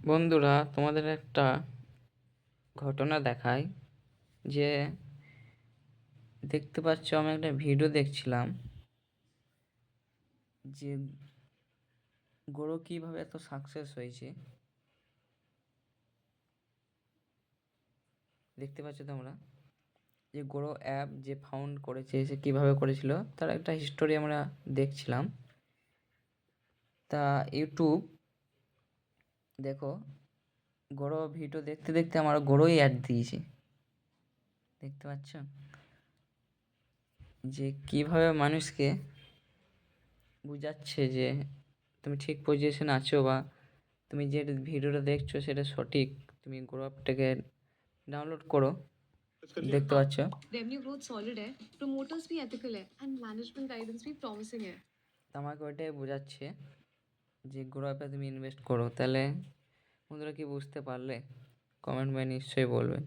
বন্ধুরা, তোমাদের একটা ঘটনা দেখাই যে দেখতে পাচ্ছ, আমি একটা ভিডিও দেখছিলাম যে গ্রো কিভাবে এত সাকসেস হয়েছে। দেখতে পাচ্ছ তোমরা যে গ্রো অ্যাপ যে ফাউন্ড করেছে, সে কিভাবে করেছিল তার একটা হিস্টোরি আমরা দেখছিলাম। তা ইউটিউব দেখো, গ্রো ভিডিও দেখতে দেখতে আমার গ্রোই অ্যাড দিয়েছে। দেখতে পাচ্ছ যে কিভাবে মানুষকে বুঝাচ্ছে যে তুমি ঠিক পজিশনে আছো, বা তুমি যে ভিডিওটা দেখছো সেটা সঠিক। তুমি গ্রো অ্যাপটাকে डाउनलोड करो। देखते पाচ্ছ रेवेन्यू ग्रोथ सॉलिड है, प्रमोटर्स भी एथिकल है एंड मैनेजमेंट गाइडेंस भी प्रॉमिसिंग है। আমাকে ওইটাই বোঝাচ্ছে যে গ্রো অ্যাপে তুমি ইনভেস্ট করো। তাহলে বন্ধুরা কি বুঝতে পারলে? কমেন্ট নিশ্চয়ই বলবেন।